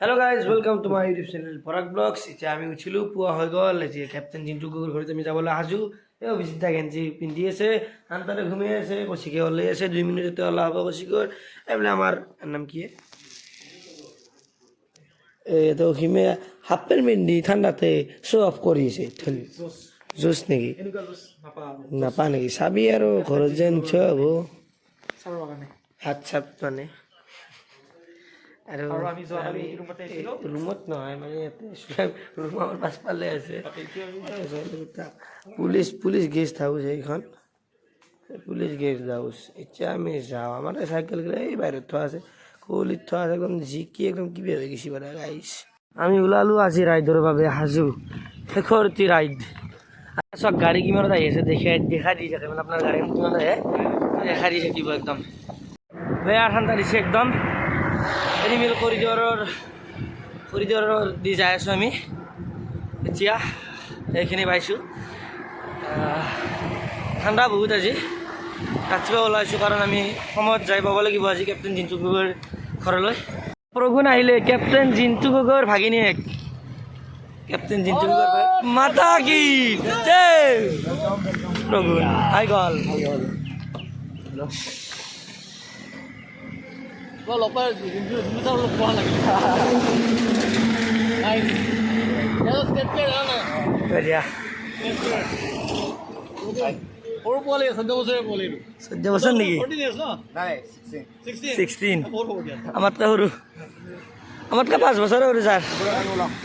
Hello guys, welcome to my YouTube channel Parag Vlogs. It's আমি উঠিলো পুয়া হৈ গল যে ক্যাপ্টেন জিন্টু গগৈৰ ঘৰত আমি যাবলৈ হাজু এই অভিজিৎ গেঞ্জি পিন্ধি আছে আনতাৰে ঘুমি আছে কচিকে ওলাই আছে 2 মিনিটতে ওলা হ'ব কচিকৰ এবলে আমাৰ নাম কি তো হিমে হাফ পেন্ট পিন্ধি ঠাণ্ডাতে শো অফ কৰিছে জোস নেকি এনেকুৱা জোস নাপা নেকি চাবি আৰু ঘৰত যেন ছ হ'ব চাবৰ কাৰণে হাত চাপ মানে আৰু আমি যোৱাকালি ৰুমতে আছিলো ৰুমত নহয় মানে ৰুমৰ পাছফালে আছে পুলিচ গেষ্ট হাউচ এইখন পুলিচ গেষ্ট হাউচ এতিয়া আমি যাওঁ আমাৰ চাইকেল এই বাহিৰত থোৱা আছে কলিত থোৱা আছে একদম জিকি একদম কিবা হৈ গৈছে মানে গাইছ আমি ওলালো আজি ৰাইডৰ বাবে হাজু শেষৰটি ৰাইড চব গাড়ী কিমানত আহি আছে দেখা দি থাকে মানে আপোনাৰ গাড়ী কিমানত আহে দেখা দি থাকিব একদম বেয়া ঠাণ্ডা দিছে একদম এনিমেল কৰিডৰৰ দি যাই আছোঁ আমি এতিয়া এইখিনি পাইছোঁ ঠাণ্ডা বহুত আজি ৰাতিপুৱা ওলাইছোঁ কাৰণ আমি সময়ত যাই পাব লাগিব আজি কেপ্টেইন জিন্তু গগৈৰ ঘৰলৈ প্ৰগুণ আহিলে কেপ্টেইন জিন্তু গগৈৰ ভাগিনীয়েক কেপ্টেইন জিন্তু গগৈৰ মাতা কি প্ৰগুণ আই গল Loper bisa lu pulang lagi. Ya skate ana. Beria. Or bole সদ্য বছরে বলে নি 14 বছর নাকি 14 years না নাই 16 আমাতকে সৰু আমাতকে 5 বছৰ সৰু স্যাৰ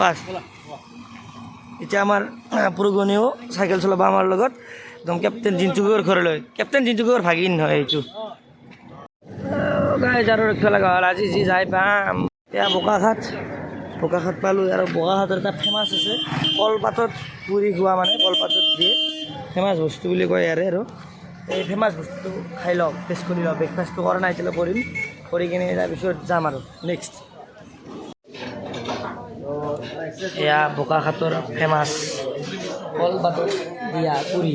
5 এতিয়া আমাৰ পুৰগনিও সাইকেল চলাব আমাৰ লগত একদম কেপ্টেইন জিন্তু গগৈৰ ঘৰলৈ কেপ্টেইন জিন্তু গগৈৰ ভাগিন হয় এইটো গাইজ আৰু ৰখিব লগা হ'ল আজি যি যাই পাম এয়া বোকাখাট পালোঁ আৰু বোকাখাটৰ এটা ফেমাছ আছে কলপাতত পুৰি খোৱা মানে কলপাতত দিয়ে ফেমাছ বস্তু বুলি কয় ইয়াৰে আৰু এই ফেমাছ বস্তুটো খাই লওঁ টেষ্ট কৰি লওঁ ব্ৰেকফাষ্টটো কৰা নাই এতিয়ালৈ কৰিম কৰি কিনে তাৰপিছত যাম আৰু নেক্সট এয়া বোকাখাটৰ ফেমাছ কলপাতত দিয়া পুৰি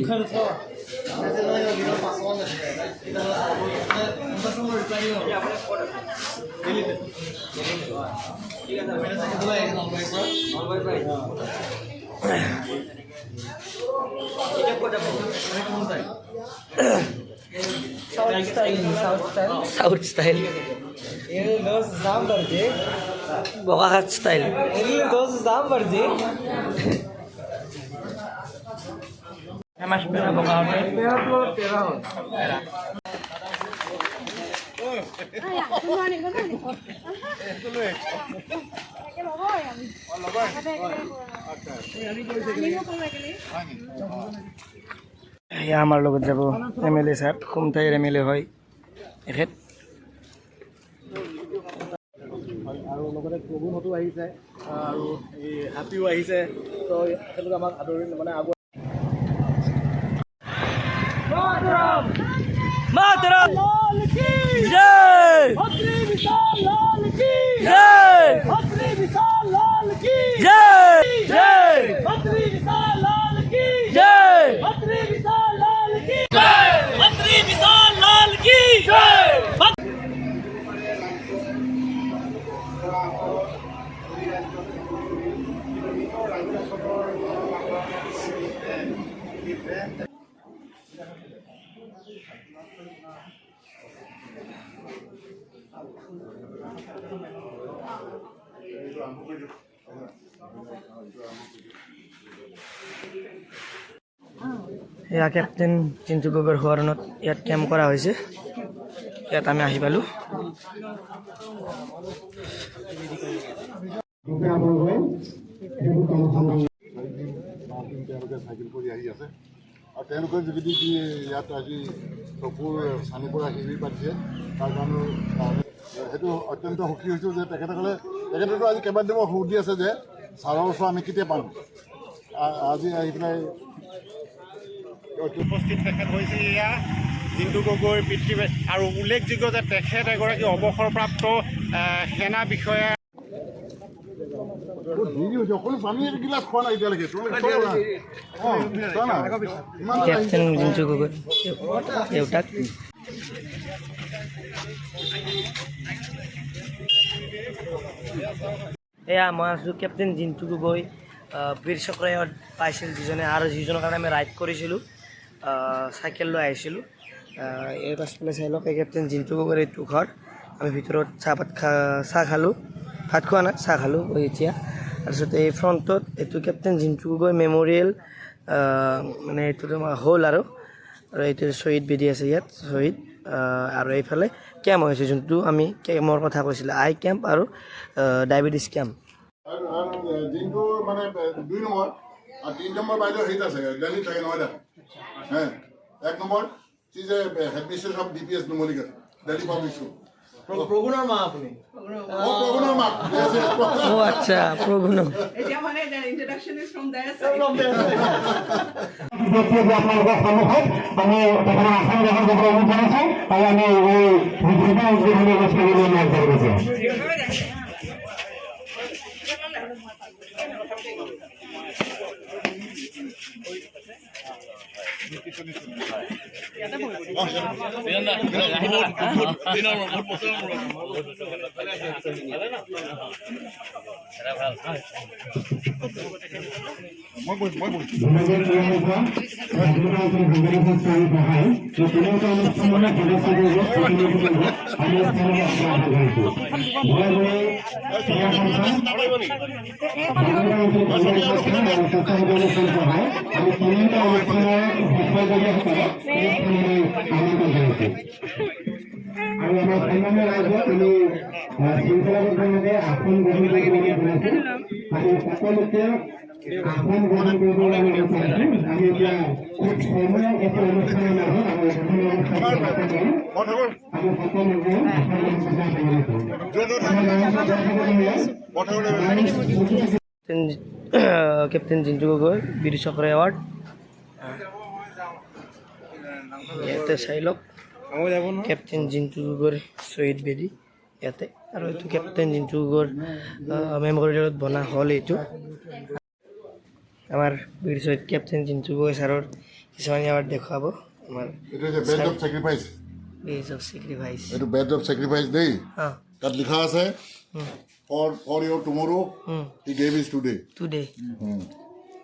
south style Bokakhat style famous আমাৰ লগত যাব এমএলএ সাহেব খুমতাইৰ এমএলএ হয় এখেত আৰু লগতে প্ৰগুণতো আহিছে আৰু এই হাতীও আহিছে তো একেলগে আমাক আদৰি মানে আগুৱাই मातरम लाल की जय छत्री विशाल लाल की जय छत्री विशाल लाल की जय जय छत्री विशाल लाल की जय छत्री विशाल लाल की जय छत्री विशाल लाल की जय এয়া কেপ্টেইন জিন্তু গগৈৰ ঘৰত ইয়াত কেম্প কৰা হৈছে ইয়াত আমি আহি পালোঁ চাইকেল কৰি আহি আছে আৰু তেওঁলোকে যদি ইয়াত আজি চকুৰ চানিৰ পৰা শিবিৰ পাতিছে তাৰ কাৰণে সেইটো অত্যন্ত সুখী হৈছোঁ যে তেখেতেতো আজি কেইবাদিনো সুধি আছে যে ছাৰৰ ওচৰ আমি কেতিয়া পাম আজি আহি পেলাই উপস্থিত তেখেত হৈছে এয়া জিন্তু গগৈৰ পিতৃ আৰু উল্লেখযোগ্য যে তেখেত এগৰাকী অৱসৰপ্ৰাপ্ত সেনা বিষয়া অকল পানী এগিলাচ খোৱা নাই এতিয়ালৈকে কেপ্টেইন জিন্তু গগৈ দেউতাক এয়া মই আছোঁ কেপ্টেইন জিন্তু গগৈ VrC পাইছিল যিজনে আৰু যিজনৰ কাৰণে আমি ৰাইড কৰিছিলোঁ চাইকেল লৈ আহিছিলোঁ এই পাছফালে চাই লওক এই কেপ্টেইন জিন্তু গগৈৰ এইটো ঘৰ আমি ভিতৰত চাহ খালোঁ ভাত খোৱা নাই চাহ খালোঁ এতিয়া তাৰপিছত এই ফ্ৰণ্টত এইটো কেপ্টেইন জিন্তু গগৈ মেম'ৰিয়েল মানে এইটো তোমাৰ হ'ল আৰু এইটো শ্বহীদ বেদী আছে ইয়াত শ্বহীদ আৰু এইফালে কেম্প হৈছে যোনটো আমি কেম্পৰ কথা কৈছিলোঁ আই কেম্প আৰু ডায়েবেটিছ কেম্প দিনটো মানে 2 নম্বৰ আৰু 3 নম্বৰ বাইদেউ হেৰিত আছে দিল্লীত থাকে নহয় তাত হে 1 নম্বৰ সি যে headmistress of DPS Numaligarh Delhi public school প্ৰগুণৰ মা আপুনি প্ৰগুণৰ মা ও আচ্ছা প্ৰগুণ এতিয়া মানে the introduction is from their side. আপোনালোকৰ সন্মুখত আমি তেখেতৰ আসন গ্ৰহণ কৰিবলৈ অনুৰোধ জনাইছোঁ আৰু আমি এই উদ্বোধনী অনুষ্ঠানলৈ আগবাঢ়িছোঁ আৰু আমাৰ সন্মানীয় ৰাইজক আমি শৃংখলাবদ্ধভাৱে আসন গ্ৰহণ কৰিবলৈ জনাইছোঁ আৰু সকলোকে আসন গ্ৰহণ কৰিবলৈ আমি বিচাৰিছোঁ আমি এতিয়া খুব সময় এটা অনুষ্ঠানৰ মাজত আমাৰ প্ৰথম অনুষ্ঠান আমি সকলোকে captain Jintu Gogoi VrC award ইয়াতে চাই লওক কেপ্টেইন জিন্তু গগৈৰ শ্বহীদ বেদী ইয়াতে আৰু এইটো কেপ্টেইন জিন্তু গগৈৰ মেম'ৰিয়েলত বনা হ'ল এইটো আমাৰ VrC কেপ্টেইন জিন্তু গগৈ ছাৰৰ কিছুমান এৱাৰ্ড দেখুৱাব আমাৰ এইটো যে বেড অফ চেক্ৰিফাইচ এইটো বেড অফ চেক্ৰিফাইচ দেই তাত লিখা আছে for your tomorrow he gave his today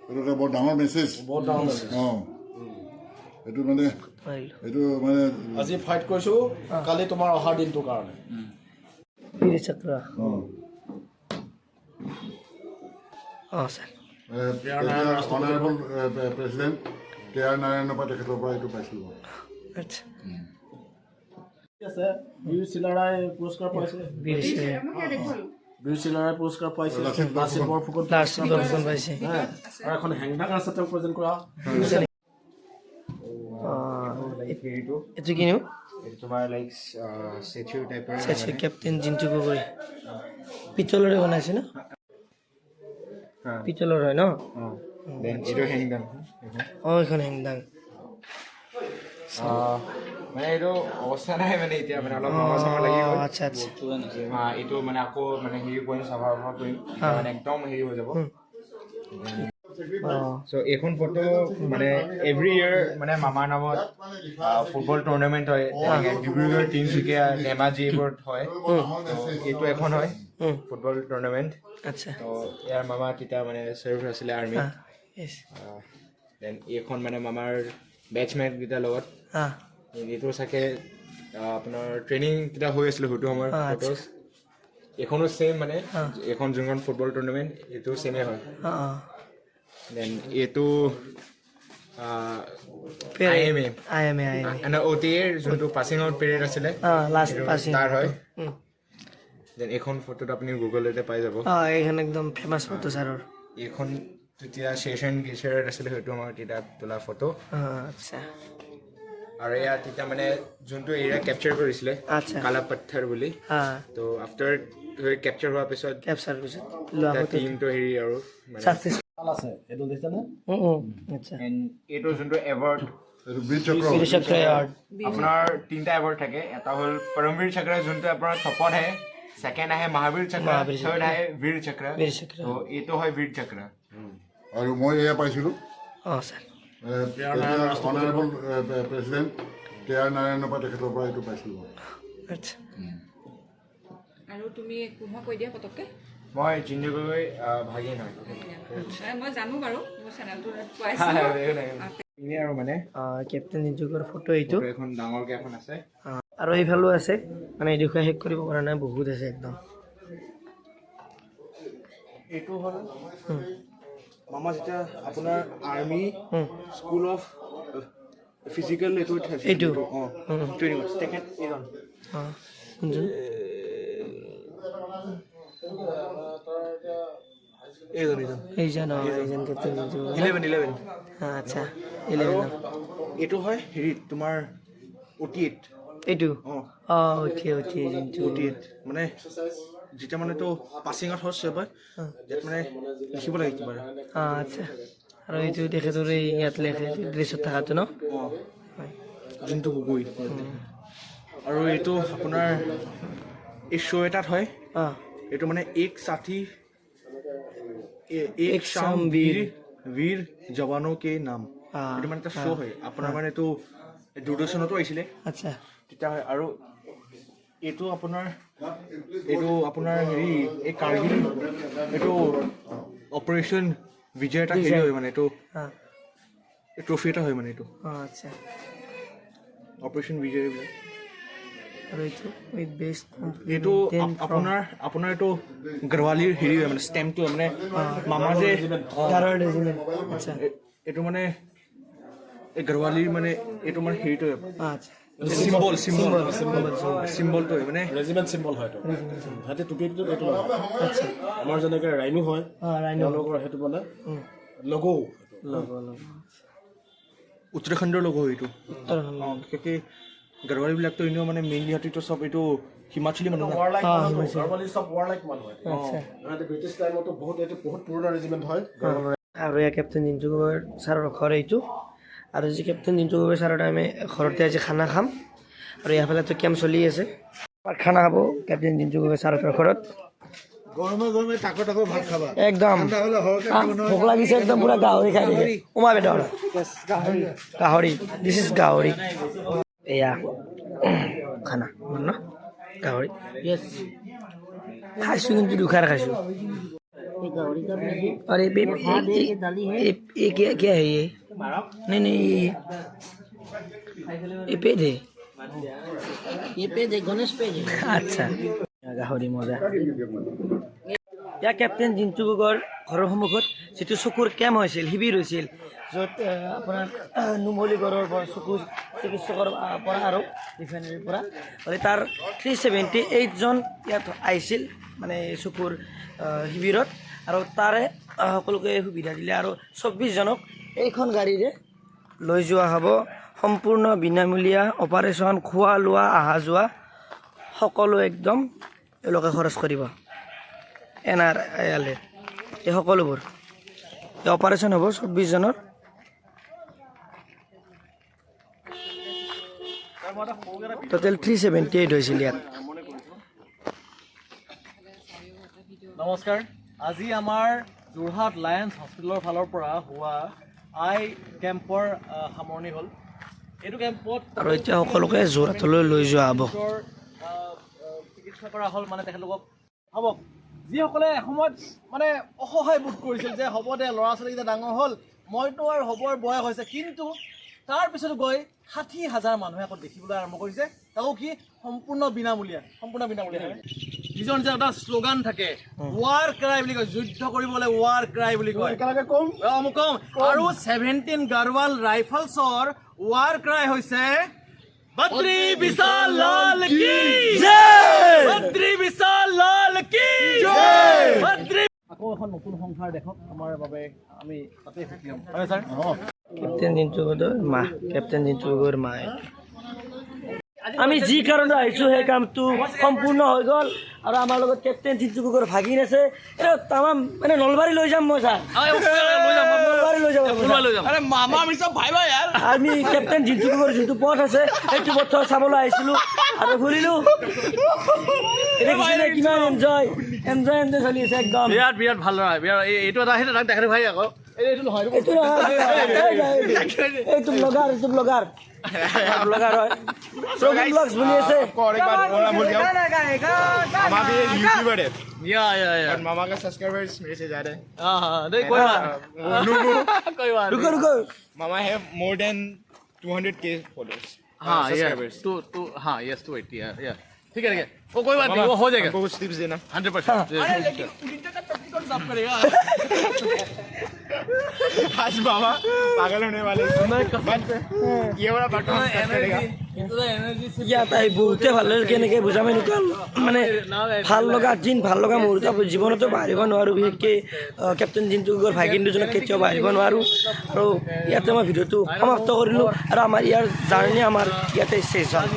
এইটো এটা বৰ ডাঙৰ মেছেজ এইটো মানে আজি ফাইট কৰিছো কালি তোমাৰ অহাৰ দিনটোৰ কাৰণে VrC sir honourable president KR নাৰায়ণৰ পৰা তেখেতৰ পৰা এইটো পাইছিলোঁ আচ্ছা আছে বীৰ চিলাৰাই পুৰস্কাৰ পাইছে বীৰ চিলাৰাই পুৰস্কাৰ পাইছে লাচিত বৰফুকন পাইছে আৰু এখন হেংদাং আছে তেওঁ প্ৰেজেণ্ট কৰা এইটো কিনো তোমাৰ লাইক ষ্টেচু টাইপৰ কেপ্টেইন জিন্তু গগৈ পিতলৰে বনাইছে ন পিতলৰ হয় ন দেন এইটো হেংদাং এইখন হেংদাং মানে এইটো অৱস্থা নাই মানে এতিয়া মানে অলপ নমা চমা লাগি গ'ল আচ্ছা আচ্ছা এইটো মানে আকৌ মানে হেৰি কৰিম চাফা কৰিম মানে একদম হেৰি হৈ যাব চ' এইখন ফটো মানে এভৰি ইয়েৰ মানে মামাৰ নামত ফুটবল টুৰ্ণামেণ্ট হয় ডিব্ৰুগড় তিনিচুকীয়া ধেমাজি এইবোৰত হয় এইটো এখন হয় ফুটবল টুৰ্ণামেণ্ট আচ্ছা ত' ইয়াৰ মামা তেতিয়া মানে চাৰ্ভ আছিলে আৰ্মি দেন এইখন মানে মামাৰ বেটছমেটকেইটাৰ লগত এইটো চাগে আপোনাৰ ট্ৰেইনিং কেইটা হৈ আছিলে সেইটো আমাৰ ফটোজ এইখনো ছেইম মানে এইখন যোনখন ফুটবল টুৰ্ণামেণ্ট এইটো ছেইমে হয় দেন এইটো OTAৰ যোনটো পাছিং আউট পেৰেড আছিলে তাৰ হয় দেন এইখন ফটোত আপুনি গুগলতে পাই যাব এইখন একদম ফেমাছ ফটো ছাৰৰ এইখন তেতিয়া শেষন গিচাৰত আছিলে সেইটো আমাৰ তেতিয়া তোলা ফটো আচ্ছা আৰু এয়া তেতিয়া মানে যোনটো এৰিয়া কেপচাৰ কৰিছিলে কালা পত্থৰ বুলি তো আফটাৰ কেপচাৰ হোৱাৰ পিছত টিমটো হেৰি আৰু আছে এইটো দেখিছেনে আচ্ছা এইটো যোনটো এৱাৰ্ড আপোনাৰ 3টা এৱাৰ্ড থাকে এটা হ'ল পৰমবীৰ চক্ৰ যোনটো আপোনাৰ টপত আহে ছেকেণ্ড আহে মহাবীৰ চক্ৰ থাৰ্ড আহে বীৰ চক্ৰ তো এইটো হয় বীৰ চক্ৰ আৰু মই এয়া পাইছিলোঁ ছাৰ অনাৰেবল প্ৰেচিডেণ্ট KR নাৰায়ণৰ পৰা তেখেতৰ পৰা এইটো পাইছিলোঁ আচ্ছা আৰু তুমি কোনহ কৈ দিয়া পতককে মই জিন্তু গগৈ ভাগিন হয় মই জানো বাৰু মোৰ চেনেলটো এনে আৰু মানে কেপ্টেইন জিন্তু গগৈৰ ফটো এইটো এখন ডাঙৰকৈ এখন আছে আৰু এইফালেও আছে মানে এই দুখা শেষ কৰিব পৰা নাই বহুত আছে একদম এইটো হ'ল মামা যেতিয়া আপোনাৰ আৰ্মি স্কুল অফ ফিজিকেল এইটো এইটো ট্ৰেইনিং তেখেত এইজন কোনজন এইজন এইজন কেপ্টেইন জিন্তু গগৈ 11 আচ্ছা 11 এইটো হয় হেৰি তোমাৰ 88 এইটো উঠি জিন্তু 88 মানে যেতিয়া মানে তো পাছিং আউট হৈছে হয় ইয়াত মানে লিখিব লাগে কিবা আচ্ছা আৰু এইটো তেখেতৰ এই ইয়াত লেখে ড্ৰেছত থকাটো ন জিন্তু গগৈ আৰু এইটো আপোনাৰ এই শ্ব' এটাত হয় এইটো মানে এক সাথী এক শাম বীৰ জৱানো কে নাম এইটো মানে এটা শ্ব' হয় আপোনাৰ মানে এইটো দূৰদৰ্শনতো আহিছিলে আচ্ছা তেতিয়া হয় আৰু এইটো আপোনাৰ হেৰি এই কাৰ্গিল এইটো অপাৰেশ্যন বিজয় এটা হেৰি হয় মানে এইটো ট্ৰফি এটা হয় মানে এইটো আচ্ছা অপাৰেশ্যন বিজয় বিলাক আৰু এইটো আপোনাৰ এইটো গড়ৱালিৰ হেৰি হয় মানে ষ্টেম্পটো মানে মামা যে আচ্ছা এইটো মানে এই গড়ৱালিৰ মানে এইটো মানে হেৰিটো আচ্ছা চিম্বলটো হয় মানে ৰেজিমেণ্ট চিম্বল হয় এইটো সিহঁতে টুপিটো এইটো লগায় আমাৰ যেনেকৈ ৰাইনো হয় তেওঁলোকৰ সেইটো মানে লগো উত্তৰাখণ্ডৰ লগো হয় এইটো বিশেষকৈ গড়ৱালিবিলাকতো এনেও মানে মেইনলি সিহঁতিতো চব এইটো হিমাচলী মানুহ চব ৱাৰলাইক মানুহ হয় সিহঁতে ব্ৰিটিছ টাইমতো বহুত পুৰণা ৰেজিমেণ্ট হয় আৰু এয়া কেপ্টেইন জিন্তু গগৈ ছাৰৰ ঘৰ এইটো আৰু যি কেপ্টেইন জিন্তু গগৈ ছাৰৰ আমি ঘৰতে আজি খানা খাম আৰু ইয়াৰফালেতো কেম্প চলি আছে খানা খাব কেপ্টেইন জিন্তু গগৈ ছাৰৰ ঘৰত গৰমে তাকো ভাত খাবা একদম ভোক লাগিছে একদম পুৰা গাহৰি খাই দিছে উমা বেদৰ গাহৰি দিছ ইজ গাহৰি এয়া খানা ন গাহৰি খাইছোঁ কিন্তু দুখাৰ খাইছোঁ और ये क्या है ये नहीं ये पेज है गणेश पेज है अच्छा गाहरी मजा या কেপ্টেইন জিন্তু গগৈৰ ঘৰৰ সন্মুখত যিটো চকুৰ কেম্প হৈছিল শিবিৰ হৈছিল য'ত আপোনাৰ নুমলীগড়ৰ পৰা চকু চিকিৎসকৰ পৰা আৰু ৰিফাইনেৰীৰ পৰা তাৰ 378জন ইয়াত আহিছিল মানে চকুৰ শিবিৰত আৰু তাৰে সকলোকে সুবিধা দিলে আৰু 24জনক এইখন গাড়ীৰে লৈ যোৱা হ'ব সম্পূৰ্ণ বিনামূলীয়া অপাৰেশ্যন খোৱা লোৱা অহা যোৱা সকলো একদম এওঁলোকে খৰচ কৰিব NRL এই সকলোবোৰ এই অপাৰেশ্যন হ'ব 24জনৰ টোটেল 378 হৈছিল ইয়াত নমস্কাৰ আজি আমাৰ যোৰহাট লায়ন্স হস্পিটেলৰ ফালৰ পৰা হোৱা আই কেম্পৰ সামৰণি হ'ল এইটো কেম্পত আৰু এতিয়া সকলোকে যোৰহাটলৈ লৈ যোৱা হ'ব চিকিৎসা কৰা হ'ল মানে তেখেতলোকক হ'ব যিসকলে এসময়ত মানে অসহায় বোধ কৰিছিল যে হ'ব দে ল'ৰা ছোৱালীকেইটা ডাঙৰ হ'ল মইতো আৰু হ'বৰ বয়স হৈছে কিন্তু তাৰপিছত গৈ 60,000 মানুহে আকৌ দেখিবলৈ আৰম্ভ কৰিছে তাকো কি সম্পূৰ্ণ বিনামূলীয়া নিজৰ যে এটা শ্লোগান থাকে ৱাৰ ক্ৰাই বুলি কয় যুদ্ধ কৰিবলৈ ৱাৰ ক্ৰাই বুলি কয় কম আৰু 17 গাৰৱাল ৰাইফলছৰ ৱাৰ ক্ৰাই হৈছে বদ্ৰী বিশাল লাল কি জয় বদ্ৰী বিশাল লাল কি জয় বদ্ৰী আকৌ এখন নতুন সংসাৰ দেখক আমাৰ বাবে আমি তাতে সুখী হ'ম হয় ছাৰ কেপ্টেইন জিন্তু গগৈৰ মা আমি যি কাৰণে আহিছোঁ সেই কামটো সম্পূৰ্ণ হৈ গ'ল আৰু আমাৰ লগত কেপ্টেইন জিন্তু গগৈৰ ভাগিন আছে এটা তামাম মানে নলবাৰী লৈ যাম মই ছাৰ নলবাৰী লৈ যাম আমি কেপ্টেইন জিন্তু গগৈৰ যোনটো পথ আছে সেইটো পথ চাবলৈ আহিছিলোঁ আৰু ঘূৰিলোঁ কিমান এনজয় চলি আছে একদম বিৰাট ভাল ল'ৰা বিৰাট এইটো এটা সেইটো দেখাটো ভাই আকৌ এইটো নহয় এইটো এইটো ব্লগাৰ হয় प्रॉब्लम ब्लॉग्स बोलिए से और एक बार बोलना भूल गया मामा भी एक यूट्यूबर है या और मामा का सब्सक्राइबर्स मेरे से ज्यादा है हां नहीं कोई बात कोई बात रुको मामा है मोर देन 200k फॉलोअर्स हां सब्सक्राइबर्स टू हां यस 280 या ठीक है वो कोई बात नहीं वो हो जाएगा हमको कुछ टिप्स देना 100%। अरे लेकिन जिंटू का टैक्टिक कौन साफ करेगा आज मामा पागल होने वाले ये वाला बटन करेगा ইয়া তাই বহুতে ভাল লাগে কেনেকৈ বুজাম এনেকুৱা মানে ভাল লগা দিন ভাল লগা মুহূৰ্ত জীৱনতো পাহৰিব নোৱাৰোঁ বিশেষকৈ কেপ্টেইন জিন্তু গগৈৰ ভাইকিন দুজনক কেতিয়াও পাহৰিব নোৱাৰোঁ আৰু ইয়াতে মই ভিডিঅ'টো সমাপ্ত কৰিলোঁ আৰু আমাৰ ইয়াৰ জাৰ্ণি আমাৰ ইয়াতে চেছ হ'ল